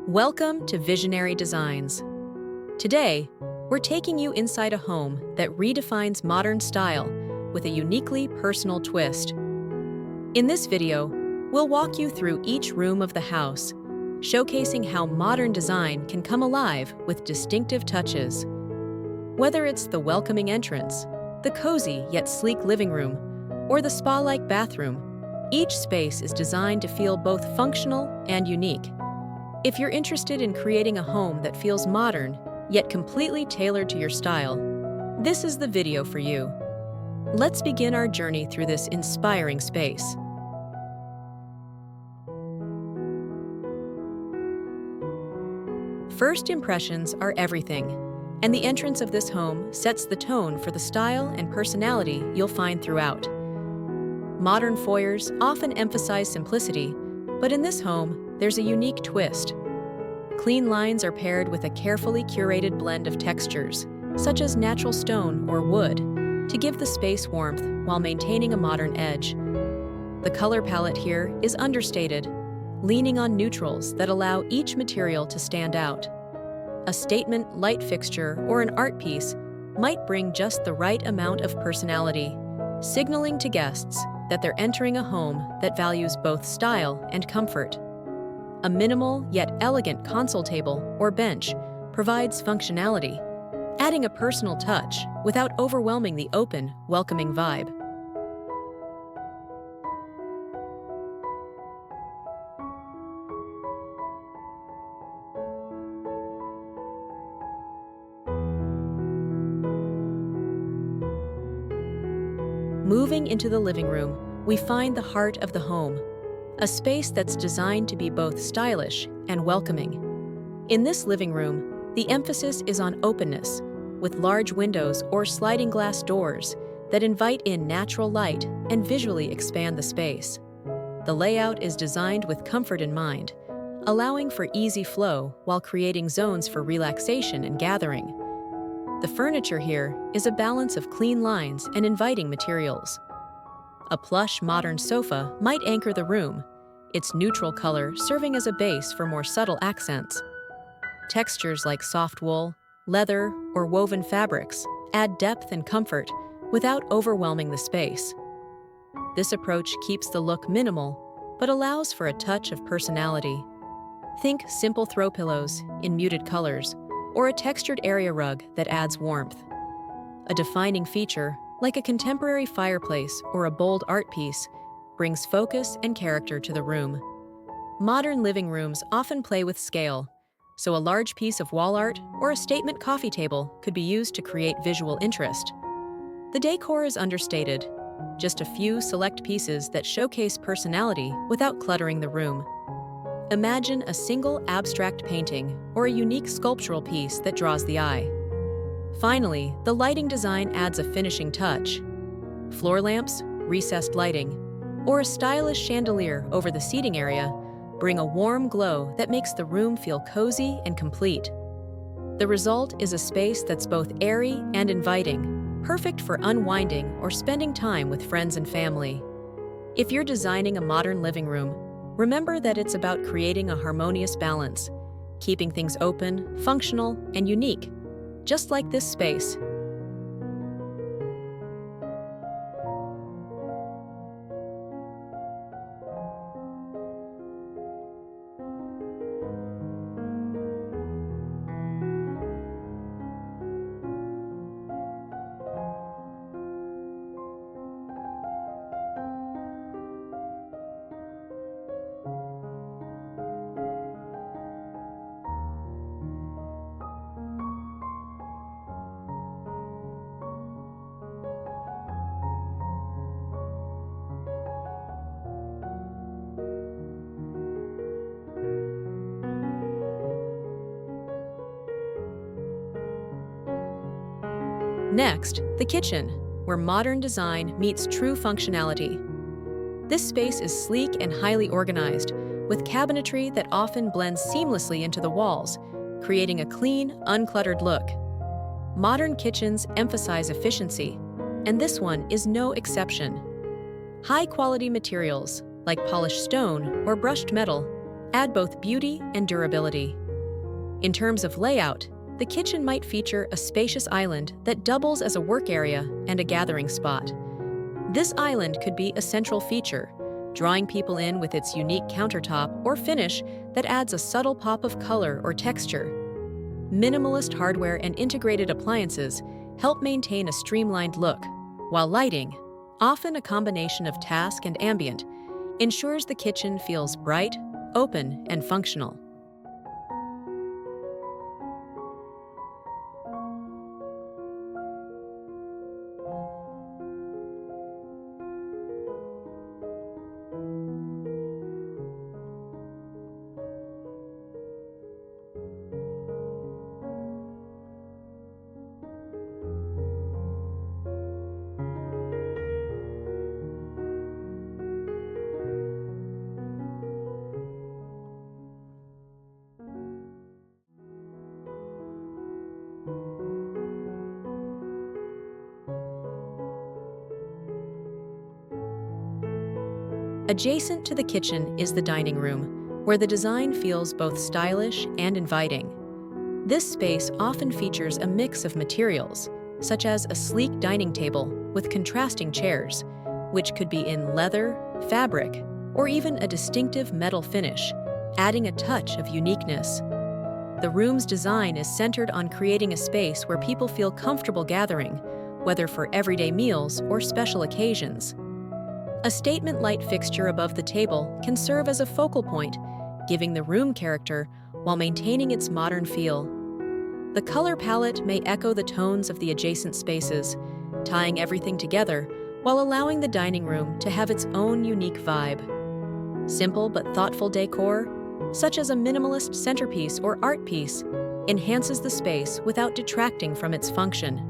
Welcome to Visionary Designs. Today, we're taking you inside a home that redefines modern style with a uniquely personal twist. In this video, we'll walk you through each room of the house, showcasing how modern design can come alive with distinctive touches. Whether it's the welcoming entrance, the cozy yet sleek living room, or the spa-like bathroom, each space is designed to feel both functional and unique. If you're interested in creating a home that feels modern, yet completely tailored to your style, this is the video for you. Let's begin our journey through this inspiring space. First impressions are everything, and the entrance of this home sets the tone for the style and personality you'll find throughout. Modern foyers often emphasize simplicity, but in this home, there's a unique twist. Clean lines are paired with a carefully curated blend of textures, such as natural stone or wood, to give the space warmth while maintaining a modern edge. The color palette here is understated, leaning on neutrals that allow each material to stand out. A statement light fixture or an art piece might bring just the right amount of personality, signaling to guests that they're entering a home that values both style and comfort. A minimal yet elegant console table or bench provides functionality, adding a personal touch without overwhelming the open, welcoming vibe. Moving into the living room, we find the heart of the home, a space that's designed to be both stylish and welcoming. In this living room, the emphasis is on openness, with large windows or sliding glass doors that invite in natural light and visually expand the space. The layout is designed with comfort in mind, allowing for easy flow while creating zones for relaxation and gathering. The furniture here is a balance of clean lines and inviting materials. A plush, modern sofa might anchor the room, its neutral color serving as a base for more subtle accents. Textures like soft wool, leather, or woven fabrics add depth and comfort without overwhelming the space. This approach keeps the look minimal, but allows for a touch of personality. Think simple throw pillows in muted colors, or a textured area rug that adds warmth. A defining feature, like a contemporary fireplace or a bold art piece, brings focus and character to the room. Modern living rooms often play with scale, so a large piece of wall art or a statement coffee table could be used to create visual interest. The decor is understated, just a few select pieces that showcase personality without cluttering the room. Imagine a single abstract painting or a unique sculptural piece that draws the eye. Finally, the lighting design adds a finishing touch. Floor lamps, recessed lighting, or a stylish chandelier over the seating area bring a warm glow that makes the room feel cozy and complete. The result is a space that's both airy and inviting, perfect for unwinding or spending time with friends and family. If you're designing a modern living room, remember that it's about creating a harmonious balance, keeping things open, functional, and unique, just like this space. Next, the kitchen, where modern design meets true functionality. This space is sleek and highly organized, with cabinetry that often blends seamlessly into the walls, creating a clean, uncluttered look. Modern kitchens emphasize efficiency, and this one is no exception. High-quality materials, like polished stone or brushed metal, add both beauty and durability. In terms of layout, the kitchen might feature a spacious island that doubles as a work area and a gathering spot. This island could be a central feature, drawing people in with its unique countertop or finish that adds a subtle pop of color or texture. Minimalist hardware and integrated appliances help maintain a streamlined look, while lighting, often a combination of task and ambient, ensures the kitchen feels bright, open, and functional. Adjacent to the kitchen is the dining room, where the design feels both stylish and inviting. This space often features a mix of materials, such as a sleek dining table with contrasting chairs, which could be in leather, fabric, or even a distinctive metal finish, adding a touch of uniqueness. The room's design is centered on creating a space where people feel comfortable gathering, whether for everyday meals or special occasions. A statement light fixture above the table can serve as a focal point, giving the room character while maintaining its modern feel. The color palette may echo the tones of the adjacent spaces, tying everything together while allowing the dining room to have its own unique vibe. Simple but thoughtful decor, such as a minimalist centerpiece or art piece, enhances the space without detracting from its function.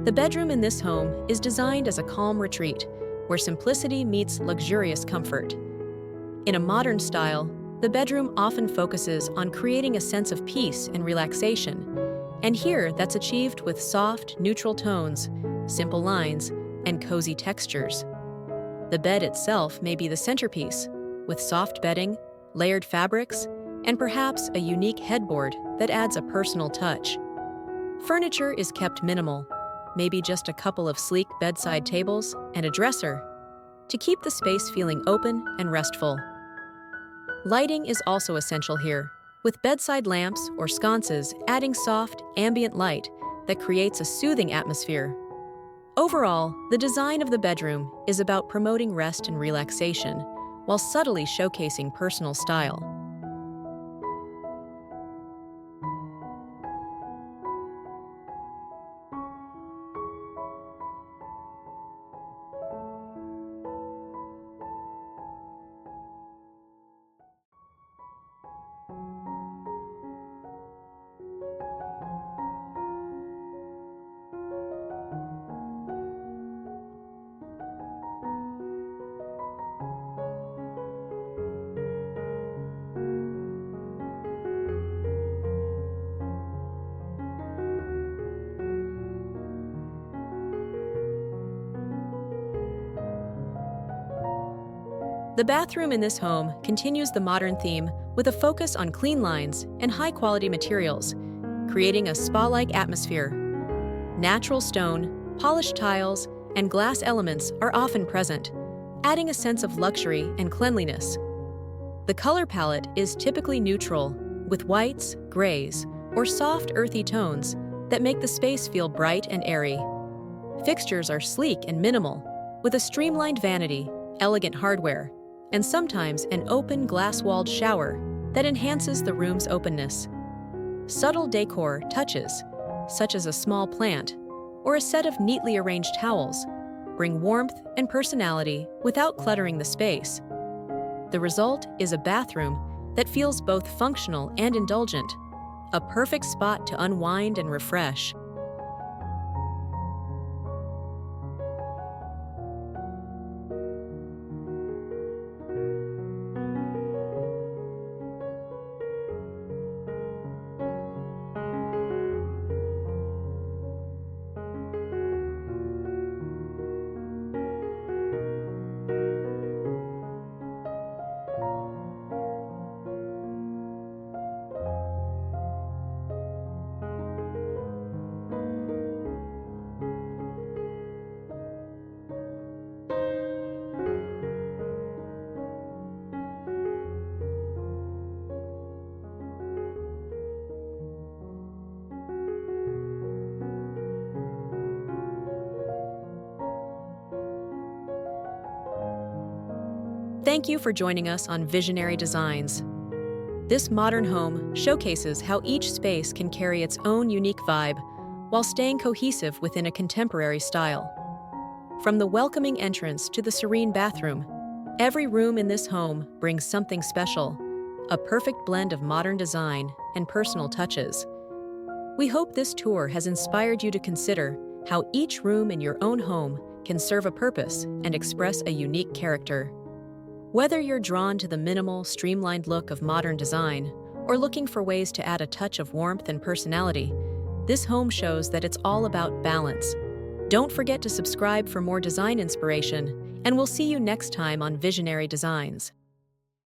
The bedroom in this home is designed as a calm retreat, where simplicity meets luxurious comfort. In a modern style, the bedroom often focuses on creating a sense of peace and relaxation, and here that's achieved with soft, neutral tones, simple lines, and cozy textures. The bed itself may be the centerpiece, with soft bedding, layered fabrics, and perhaps a unique headboard that adds a personal touch. Furniture is kept minimal, maybe just a couple of sleek bedside tables and a dresser, to keep the space feeling open and restful. Lighting is also essential here, with bedside lamps or sconces adding soft, ambient light that creates a soothing atmosphere. Overall, the design of the bedroom is about promoting rest and relaxation, while subtly showcasing personal style. The bathroom in this home continues the modern theme with a focus on clean lines and high-quality materials, creating a spa-like atmosphere. Natural stone, polished tiles, and glass elements are often present, adding a sense of luxury and cleanliness. The color palette is typically neutral, with whites, grays, or soft, earthy tones that make the space feel bright and airy. Fixtures are sleek and minimal, with a streamlined vanity, elegant hardware, and sometimes an open glass-walled shower that enhances the room's openness. Subtle decor touches, such as a small plant or a set of neatly arranged towels, bring warmth and personality without cluttering the space. The result is a bathroom that feels both functional and indulgent, a perfect spot to unwind and refresh. Thank you for joining us on Visionary Designs. This modern home showcases how each space can carry its own unique vibe while staying cohesive within a contemporary style. From the welcoming entrance to the serene bathroom, every room in this home brings something special, a perfect blend of modern design and personal touches. We hope this tour has inspired you to consider how each room in your own home can serve a purpose and express a unique character. Whether you're drawn to the minimal, streamlined look of modern design or looking for ways to add a touch of warmth and personality, this home shows that it's all about balance. Don't forget to subscribe for more design inspiration, and we'll see you next time on Visionary Designs.